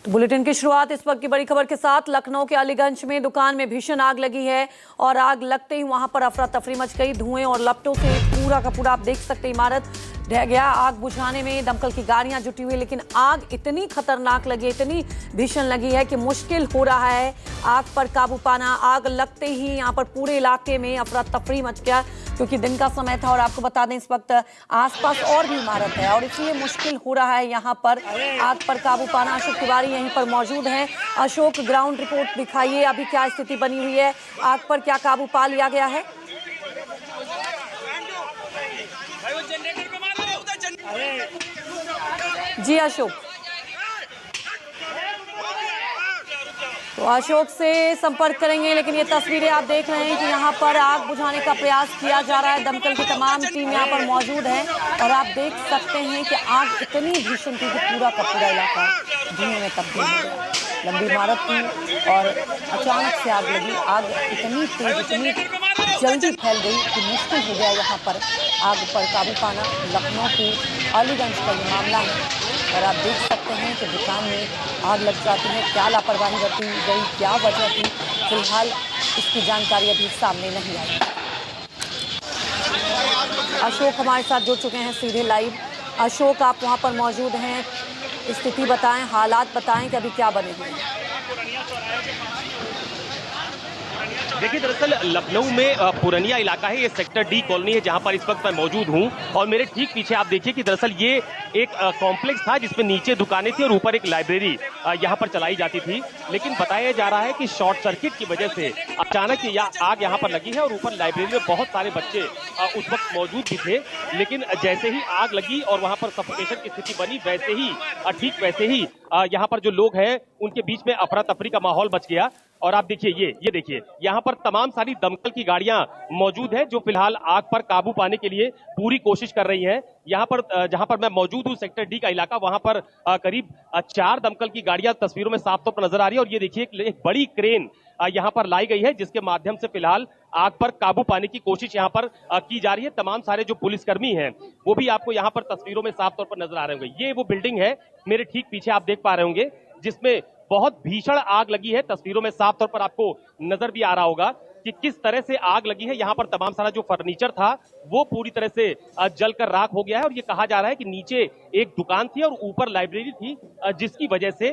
तो बुलेटिन की शुरुआत इस वक्त की बड़ी खबर के साथ। लखनऊ के अलीगंज में दुकान में भीषण आग लगी है और आग लगते ही वहां पर अफरा तफरी मच गई। धुएं और लपटों से पूरा का पूरा आप देख सकते इमारत ढह गया। आग बुझाने में दमकल की गाड़ियां जुटी हुई, लेकिन आग इतनी खतरनाक लगी, इतनी भीषण लगी है कि मुश्किल हो रहा है आग पर काबू पाना। आग लगते ही यहाँ पर पूरे इलाके में अफरा तफरी मच गया, क्योंकि दिन का समय था और आपको बता दें इस वक्त आसपास और भी इमारत है और इसलिए मुश्किल हो रहा है यहाँ पर आग पर काबू पाना। अशोक तिवारी यहीं पर मौजूद हैं। अशोक, ग्राउंड रिपोर्ट दिखाइए, अभी क्या स्थिति बनी हुई है, आग पर क्या काबू पा लिया गया है? जी अशोक, तो अशोक से संपर्क करेंगे, लेकिन ये तस्वीरें आप देख रहे हैं कि यहाँ पर आग बुझाने का प्रयास किया जा रहा है। दमकल की तमाम टीम यहाँ पर मौजूद है और आप देख सकते हैं कि आग इतनी भीषण थी कि पूरा का पूरा इलाका धुएं में तब्दील हो गया। लंबी इमारत थी और अचानक से आग लगी। आग इतनी तेज, इतनी जल्दी फैल गई कि मुश्किल हो गया यहाँ पर आग पर काबू पाना। लखनऊ के अलीगंज का ये मामला है और आप देख सकते हैं कि दुकान में आग लग जाती है। क्या लापरवाही बरती गई, क्या वजह थी, फिलहाल इसकी जानकारी अभी सामने नहीं आई। अशोक हमारे साथ जुड़ चुके हैं सीधे लाइव। अशोक, आप वहां पर मौजूद हैं, स्थिति बताएं, हालात बताएं कि अभी क्या बने हुए हैं। देखिए, दरअसल लखनऊ में पुरनिया इलाका है, ये सेक्टर डी कॉलोनी है जहां पर इस वक्त मैं मौजूद हूं और मेरे ठीक पीछे आप देखिए कि दरअसल ये एक कॉम्प्लेक्स था जिसमें नीचे दुकानें थी और ऊपर एक लाइब्रेरी यहां पर चलाई जाती थी। लेकिन बताया जा रहा है कि शॉर्ट सर्किट की वजह से अचानक आग यहां पर लगी है और ऊपर लाइब्रेरी में बहुत सारे बच्चे उस वक्त मौजूद भी थे। लेकिन जैसे ही आग लगी और वहां पर सफोकेशन की स्थिति बनी, वैसे ही ठीक वैसे ही यहाँ पर जो लोग हैं उनके बीच में अफरा तफरी का माहौल बच गया। और आप देखिए, ये देखिए, यहाँ पर तमाम सारी दमकल की गाड़ियां मौजूद हैं जो फिलहाल आग पर काबू पाने के लिए पूरी कोशिश कर रही हैं। यहाँ पर जहां पर मैं मौजूद हूँ, सेक्टर डी का इलाका, वहां पर करीब 4 दमकल की गाड़ियां तस्वीरों में साफ तौर पर नजर आ रही है। और ये देखिए, एक बड़ी क्रेन यहाँ पर लाई गई है जिसके माध्यम से फिलहाल आग पर काबू पाने की कोशिश यहाँ पर की जा रही है। तमाम सारे जो पुलिसकर्मी हैं वो भी आपको यहाँ पर तस्वीरों में साफ तौर पर नजर आ रहे होंगे। ये वो बिल्डिंग है मेरे ठीक पीछे आप देख पा रहे होंगे जिसमें बहुत भीषण आग लगी है। तस्वीरों में साफ तौर पर आपको नजर भी आ रहा होगा कि किस तरह से आग लगी है। यहाँ पर तमाम सारा जो फर्नीचर था वो पूरी तरह से जलकर राख हो गया है और ये कहा जा रहा है कि नीचे एक दुकान थी और ऊपर लाइब्रेरी थी, जिसकी वजह से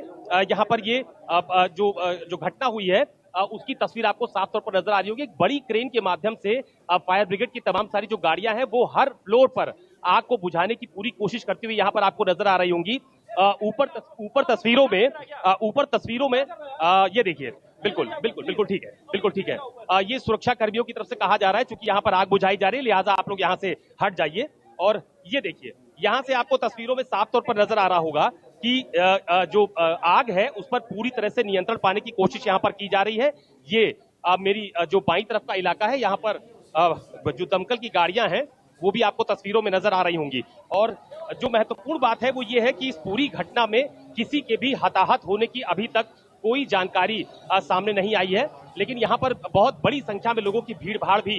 यहाँ पर ये जो घटना हुई है उसकी तस्वीर आपको साफ तौर पर नजर आ रही होगी। एक बड़ी क्रेन के माध्यम से फायर ब्रिगेड की तमाम सारी जो गाड़ियां हैं वो हर फ्लोर पर आग को बुझाने की पूरी कोशिश करती हुई यहाँ पर आपको नजर आ रही होंगी। ऊपर तस्वीरों में ये देखिए, बिल्कुल ठीक है। ये सुरक्षा कर्मियों की तरफ से कहा जा रहा है क्योंकि यहाँ पर आग बुझाई जा रही है, लिहाजा आप लोग यहाँ से हट जाइए। और ये देखिए, यहाँ से आपको तस्वीरों में साफ तौर पर नजर आ रहा होगा कि जो आग है उस पर पूरी तरह से नियंत्रण पाने की कोशिश यहाँ पर की जा रही है। ये मेरी जो बाईं तरफ का इलाका है, यहाँ पर जो दमकल की गाड़ियां हैं वो भी आपको तस्वीरों में नजर आ रही होंगी। और जो महत्वपूर्ण बात है वो ये है कि इस पूरी घटना में किसी के भी हताहत होने की अभी तक कोई जानकारी सामने नहीं आई है। लेकिन यहाँ पर बहुत बड़ी संख्या में लोगों की भीड़ भाड़ भी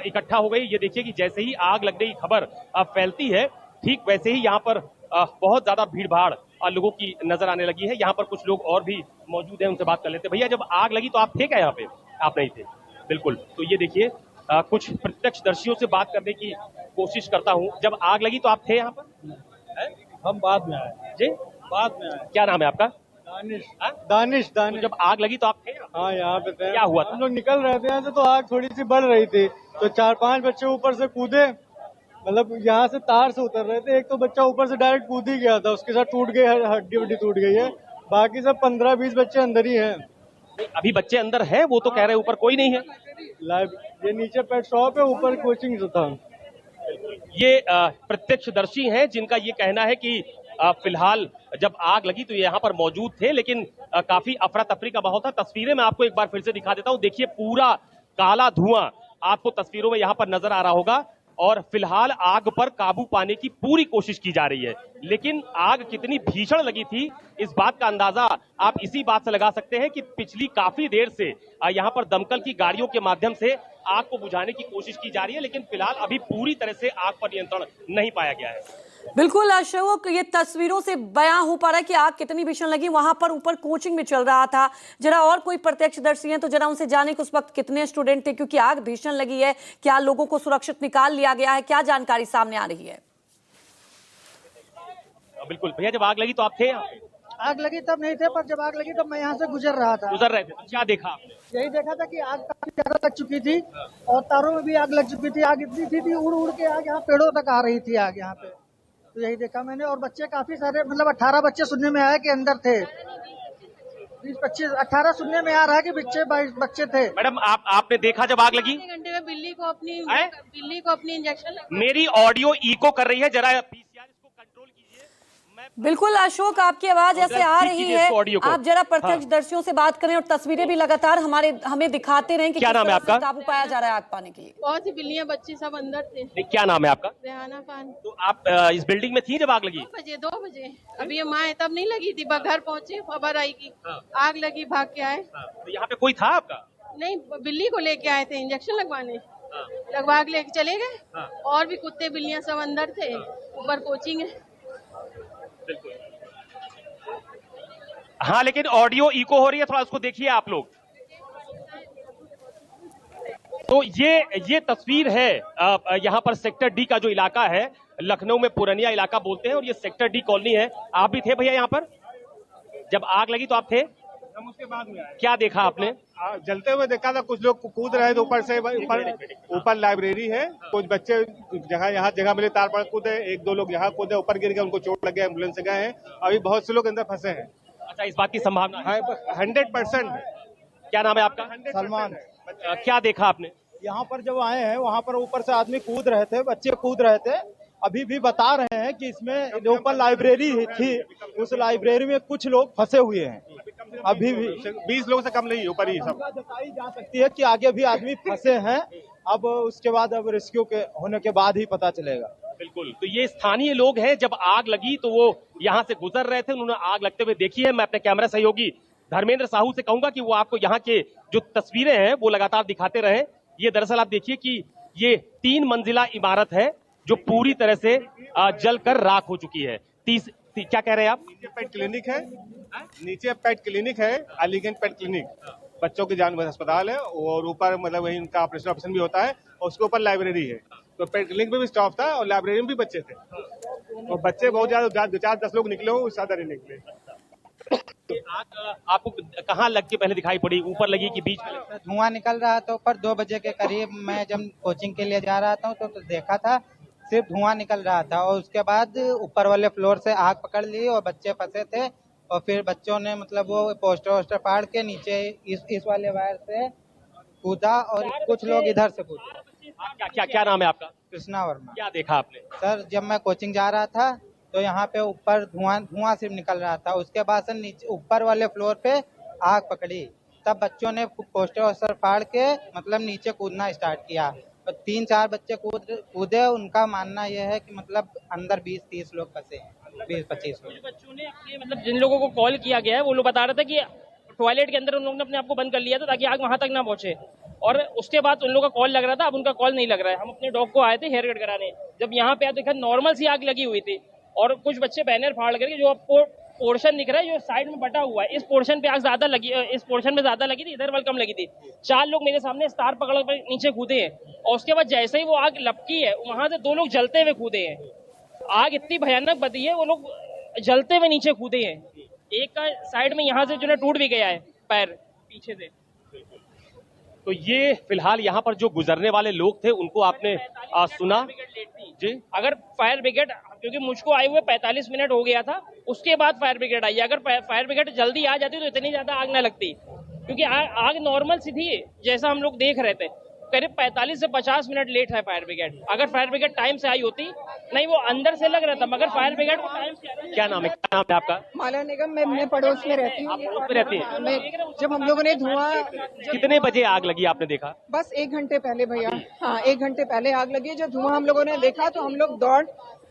इकट्ठा हो गई। ये देखिए कि जैसे ही आग लगने की खबर फैलती है, ठीक वैसे ही यहाँ पर बहुत ज्यादा भीड़ भाड़ लोगों की नजर आने लगी है। यहाँ पर कुछ लोग और भी मौजूद हैं, उनसे बात कर लेते हैं। भैया, जब आग लगी तो आप थे क्या यहाँ पे? आप नहीं थे, बिल्कुल। तो ये देखिए, कुछ प्रत्यक्षदर्शियों से बात करने की कोशिश करता हूँ। जब आग लगी तो आप थे यहाँ पर? हम बाद में आए जी, बाद में आए। क्या नाम है आपका? दानिश। तो जब आग लगी तो आप थे? हाँ, यहाँ पे थे। क्या हुआ था? हम लोग निकल रहे थे यहाँ से तो आग थोड़ी सी बढ़ रही थी, तो 4-5 बच्चे ऊपर से कूदे, मतलब यहाँ से तार से उतर रहे थे। एक तो बच्चा ऊपर से डायरेक्ट कूद ही गया था, उसके साथ टूट गई, हड्डी वड्डी टूट गई है। बाकी सब 15-20 बच्चे अंदर ही हैं। अभी बच्चे अंदर है, वो तो कह रहे हैं ऊपर कोई नहीं है। ये नीचे पेट शॉप है, ऊपर कोचिंग था। ये प्रत्यक्षदर्शी हैं जिनका ये कहना है कि फिलहाल जब आग लगी तो ये यहाँ पर मौजूद थे, लेकिन काफी अफरा तफरी का माहौल था। तस्वीरें मैं आपको एक बार फिर से दिखा देता हूँ। देखिए, पूरा काला धुआं आपको तस्वीरों में यहाँ पर नजर आ रहा होगा और फिलहाल आग पर काबू पाने की पूरी कोशिश की जा रही है। लेकिन आग कितनी भीषण लगी थी, इस बात का अंदाजा आप इसी बात से लगा सकते हैं कि पिछली काफी देर से यहाँ पर दमकल की गाड़ियों के माध्यम से आग को बुझाने की कोशिश की जा रही है, लेकिन फिलहाल अभी पूरी तरह से आग पर नियंत्रण नहीं पाया गया है। बिल्कुल अशोक, ये तस्वीरों से बयां हो पा रहा है कि आग कितनी भीषण लगी। वहां पर ऊपर कोचिंग भी चल रहा था। जरा और कोई प्रत्यक्षदर्शी हैं तो जरा उनसे जाने कि उस वक्त कितने स्टूडेंट थे, क्योंकि आग भीषण लगी है। क्या लोगों को सुरक्षित निकाल लिया गया है, क्या जानकारी सामने आ रही है? बिल्कुल भैया, जब आग लगी तो आप थे यहाँ पे? आग लगी तब नहीं थे, पर जब आग लगी तब मैं यहाँ से गुजर रहा था। गुजर रहे थे, क्या देखा आपने? यही देखा था कि आग काफी ज्यादा लग चुकी थी और तारों में भी आग लग चुकी थी। आग इतनी थी उड़ उड़ के आग यहाँ पेड़ों तक आ रही थी आग यहाँ पे। तो यही देखा मैंने। और बच्चे काफी सारे, मतलब 18 बच्चे सुनने में आया कि अंदर थे। 20-25 18 सुनने में आ रहा है कि 22 बच्चे थे। मैडम आपने देखा जब आग लगी? घंटे में बिल्ली को अपनी इंजेक्शन लगा। मेरी ऑडियो इको कर रही है, जरा पीसीआर इसको कंट्रोल कीजिए। मैं बिल्कुल अशोक, आपकी आवाज ऐसे आ ठीक रही कीजिए है। इसको, ऑडियो को। आप जरा प्रत्यक्षदर्शियों से बात करें और तस्वीरें भी लगातार हमें दिखाते रहें कि क्या किस नाम है तरह से आपका? काबू पाया जा रहा है आग पाने के लिए। बहुत सी बिल्लियां बच्चे सब अंदर थे। क्या नाम है आपका? रेहाना खान। तो आप इस बिल्डिंग में थी जब आग लगी? 2 बजे अभी हम आए तब नहीं लगी थी, घर पहुंचे खबर आई कि आग लगी, भाग के आए। तो यहाँ पे कोई था आपका? नहीं, बिल्ली को लेके आए थे इंजेक्शन लगवाने, लगवा के लेके चले गए। और भी कुत्ते बिल्लियां सब अंदर थे, ऊपर कोचिंग है। हाँ, लेकिन ऑडियो इको हो रही है, थोड़ा उसको देखिए आप लोग। तो ये तस्वीर है यहाँ पर सेक्टर डी का जो इलाका है, लखनऊ में पुरनिया इलाका बोलते हैं, और ये सेक्टर डी कॉलोनी है। आप भी थे भैया यहाँ पर जब आग लगी? तो आप थे? हम उसके बाद में आए। क्या देखा आपने? जलते हुए देखा था, कुछ लोग कूद रहे थे ऊपर से। ऊपर लाइब्रेरी है, कुछ बच्चे यहाँ जगह मिले तार पर कूदे, 1-2 लोग यहाँ कूदे, ऊपर गिर गए, उनको चोट लग गया, एम्बुलेंस से गए हैं। अभी बहुत से लोग अंदर फंसे हैं। अच्छा, इस बात की संभावना है? 100%। क्या नाम है आपका? सलमान। क्या देखा आपने? यहाँ पर जब आए हैं वहाँ पर ऊपर से आदमी कूद रहे थे, बच्चे कूद रहे थे। अभी भी बता रहे हैं कि इसमें जो ऊपर लाइब्रेरी थी, उस लाइब्रेरी में कुछ लोग फंसे हुए हैं। अभी भी 20 लोगों से कम नहीं, ऊपर ही सब। जताई जा सकती है कि आगे भी आदमी फंसे हैं। अब उसके बाद अब रेस्क्यू के होने के बाद ही पता चलेगा। बिल्कुल। तो ये स्थानीय लोग हैं, जब आग लगी तो वो यहाँ से गुजर रहे थे, उन्होंने आग लगते हुए देखी है। मैं अपने कैमरा सहयोगी धर्मेंद्र साहू से कहूंगा कि वो आपको यहाँ के जो तस्वीरें हैं वो लगातार दिखाते रहे। ये दरअसल आप देखिए कि ये 3 मंजिला इमारत है जो पूरी तरह से जलकर राख हो चुकी है। क्या कह रहे हैं आप? नीचे पेट क्लिनिक है, नीचे पेट क्लिनिक है, एलिगेंट पेट क्लिनिक, बच्चों की जान अस्पताल है, और ऊपर मतलब वही उनका ऑपरेशन भी होता है, और उसके ऊपर लाइब्रेरी है। तो पेट क्लिनिक में भी स्टाफ था और लाइब्रेरी में भी बच्चे थे, और बच्चे बहुत ज्यादा 4-10 लोग निकले हो, ज्यादा नहीं निकले। आग आपको कहाँ लग के पहले दिखाई पड़ी? ऊपर लगी कि बीच में? धुआं निकल रहा था ऊपर। 2 बजे के करीब मैं जब कोचिंग के लिए जा रहा था तो देखा था सिर्फ धुआं निकल रहा था, और उसके बाद ऊपर वाले फ्लोर से आग पकड़ ली और बच्चे फंसे थे। और फिर बच्चों ने मतलब वो पोस्टर वोस्टर फाड़ के नीचे इस वाले वायर से कूदा, और कुछ लोग इधर से कूदे। क्या नाम है आपका? कृष्णा वर्मा। क्या देखा आपने? सर, जब मैं कोचिंग जा रहा था तो यहाँ पे ऊपर धुआं सिर्फ निकल रहा था, उसके बाद से नीचे ऊपर वाले फ्लोर पे आग पकड़ी। तब बच्चों ने पोस्टर वोस्टर फाड़ के मतलब नीचे कूदना स्टार्ट किया। 3-4 बच्चे कूदे। उनका मानना यह है कि मतलब अंदर 20-30 लोग फंसे हैं, 20-25 लोग। बच्चों ने अपने मतलब जिन लोगों को कॉल किया गया है वो लोग बता रहे थे कि टॉयलेट के अंदर उन लोगों ने अपने आप को बंद कर लिया था ताकि आग वहां तक ना पहुंचे, और उसके बाद उन लोगों का कॉल लग रहा था। अब उनका कॉल नहीं लग रहा है। हम अपने डॉग को आए थे हेयर कट कराने, जब यहाँ पे आए देखा नॉर्मल सी आग लगी हुई थी, और कुछ बच्चे बैनर फाड़ करके, जो आपको पोर्शन दिख रहा है जो साइड में बटा हुआ है, इस पोर्शन पे आग ज्यादा लगी, इस पोर्शन में ज्यादा लगी थी, इधर वाल कम लगी थी। 4 लोग मेरे सामने स्टार पकड़ कर नीचे कूदे हैं, और उसके बाद जैसे ही वो आग लपकी है वहां से 2 लोग जलते हुए कूदे हैं। आग इतनी भयानक बदी है, वो लोग जलते हुए नीचे कूदे हैं। एक का साइड में यहाँ से जो है टूट भी गया है पैर पीछे से। तो ये फिलहाल यहाँ पर जो गुजरने वाले लोग थे उनको आपने सुना जी? अगर फायर ब्रिगेड, क्योंकि मुझको आए हुए 45 मिनट हो गया था, उसके बाद फायर ब्रिगेड आई। अगर फायर ब्रिगेड जल्दी आ जाती तो इतनी ज्यादा आग ना लगती, क्योंकि आग नॉर्मल सी थी जैसा हम लोग देख रहे थे। करीब 45 से 50 मिनट लेट है फायर ब्रिगेड। अगर फायर ब्रिगेड टाइम से आई होती, नहीं वो अंदर से लग रहा था, मगर फायर ब्रिगेड को टाइम से। क्या नाम है आपका? माला निगम में मैं पड़ोस में रहती हूँ। आप पड़ोस में रहती हैं? जब हम लोगों ने धुआं, कितने बजे आग लगी आपने देखा? बस 1 घंटे पहले भैया, हाँ 1 घंटे पहले आग लगी। जब धुआं हम लोगों ने देखा तो हम लोग 2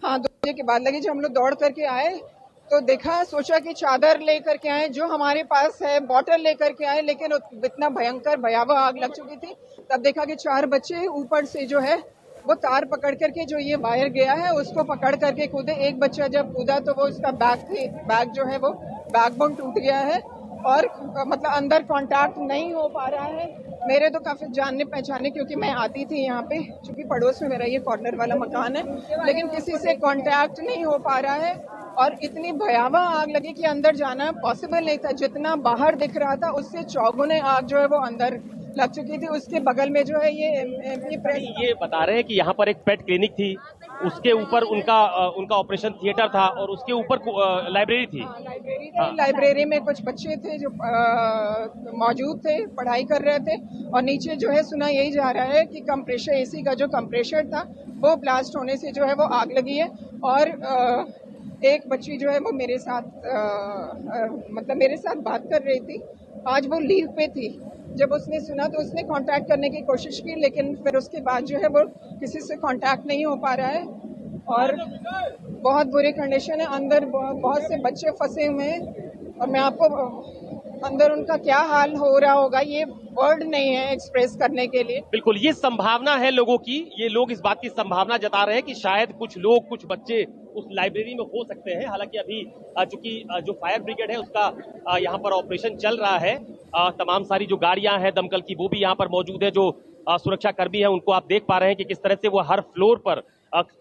बजे के बाद लगी। जब हम लोग दौड़ करके आए तो देखा, सोचा कि चादर लेकर के आए, जो हमारे पास है बॉटल लेकर के आए, लेकिन इतना भयंकर भयावह आग लग चुकी थी। तब देखा कि 4 बच्चे ऊपर से जो है वो तार पकड़ करके जो ये वायर गया है उसको पकड़ करके कूदे। एक बच्चा जब कूदा तो वो उसका बैग जो है वो बैकबोन टूट गया है और मतलब अंदर कांटेक्ट नहीं हो पा रहा है। मेरे तो काफी जानने पहचाने, क्योंकि मैं आती थी यहाँ पे, क्योंकि पड़ोस में मेरा ये कॉर्नर वाला मकान है, लेकिन किसी से कांटेक्ट नहीं हो पा रहा है और इतनी भयावह आग लगी कि अंदर जाना पॉसिबल नहीं था। जितना बाहर दिख रहा था उससे चौगुने आग जो है वो अंदर लग चुकी थी। उसके बगल में जो है ये बता रहे हैं कि यहाँ पर एक पेट क्लिनिक थी, उसके ऊपर उनका ऑपरेशन थिएटर था और उसके ऊपर लाइब्रेरी थी। लाइब्रेरी में कुछ बच्चे थे जो मौजूद थे, पढ़ाई कर रहे थे और नीचे जो है सुना यही जा रहा है कि कंप्रेशर, एसी का जो कंप्रेशर था वो ब्लास्ट होने से जो है वो आग लगी है। और एक बच्ची जो है वो मेरे साथ बात कर रही थी, आज वो लीव पे थी। जब उसने सुना तो उसने कांटेक्ट करने की कोशिश की, लेकिन फिर उसके बाद जो है वो किसी से कांटेक्ट नहीं हो पा रहा है और बहुत बुरी कंडीशन है। अंदर बहुत से बच्चे फंसे हुए हैं और मैं आपको अंदर उनका क्या हाल हो रहा होगा ये वर्ड नहीं है एक्सप्रेस करने के लिए। बिल्कुल, ये संभावना है लोगों की, ये लोग इस बात की संभावना जता रहे हैं कि शायद कुछ लोग, कुछ बच्चे उस लाइब्रेरी में हो सकते हैं। हालांकि अभी चूंकि जो फायर ब्रिगेड है उसका यहाँ पर ऑपरेशन चल रहा है, तमाम सारी जो गाड़ियां हैं दमकल की वो भी यहाँ पर मौजूद है। जो सुरक्षा कर्मी है उनको आप देख पा रहे हैं कि किस तरह से वो हर फ्लोर पर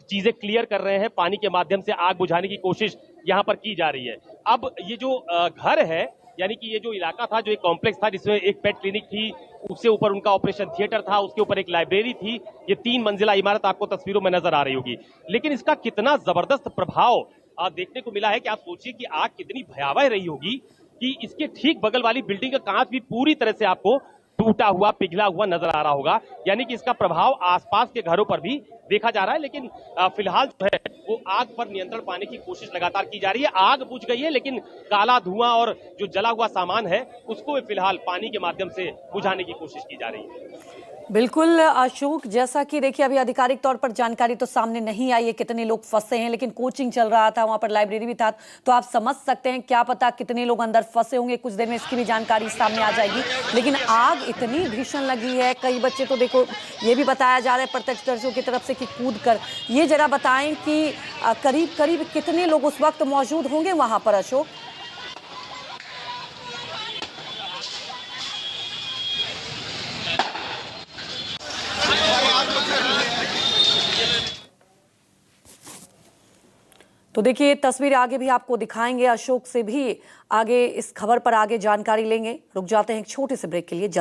चीजें क्लियर कर रहे हैं, पानी के माध्यम से आग बुझाने की कोशिश यहाँ पर की जा रही है। अब ये जो घर है, यानी कि ये जो इलाका था, जो एक कॉम्प्लेक्स था जिसमें एक पेट क्लिनिक थी, उससे ऊपर उनका ऑपरेशन थिएटर था, उसके ऊपर एक लाइब्रेरी थी। ये 3 मंजिला इमारत आपको तस्वीरों में नजर आ रही होगी। लेकिन इसका कितना जबरदस्त प्रभाव देखने को मिला है कि आप सोचिए कि आग कितनी भयावह रही होगी कि इसके ठीक बगल वाली बिल्डिंग का कांच भी पूरी तरह से आपको टूटा हुआ, पिघला हुआ नजर आ रहा होगा। यानी कि इसका प्रभाव आसपास के घरों पर भी देखा जा रहा है। लेकिन फिलहाल जो है वो आग पर नियंत्रण पाने की कोशिश लगातार की जा रही है। आग बुझ गई है लेकिन काला धुआं और जो जला हुआ सामान है उसको फिलहाल पानी के माध्यम से बुझाने की कोशिश की जा रही है। बिल्कुल अशोक, जैसा कि देखिए अभी आधिकारिक तौर पर जानकारी तो सामने नहीं आई है कितने लोग फंसे हैं, लेकिन कोचिंग चल रहा था, वहां पर लाइब्रेरी भी था, तो आप समझ सकते हैं क्या पता कितने लोग अंदर फंसे होंगे। कुछ देर में इसकी भी जानकारी सामने आ जाएगी। लेकिन आग इतनी भीषण लगी है, कई बच्चे तो देखो ये भी बताया जा रहा है प्रत्यक्षदर्शियों की तरफ से कि कूद कर, ये जरा बताएं कि करीब करीब कितने लोग उस वक्त मौजूद होंगे वहां पर अशोक? तो देखिए तस्वीर आगे भी आपको दिखाएंगे, अशोक से भी आगे इस खबर पर आगे जानकारी लेंगे। रुक जाते हैं एक छोटे से ब्रेक के लिए, जल्द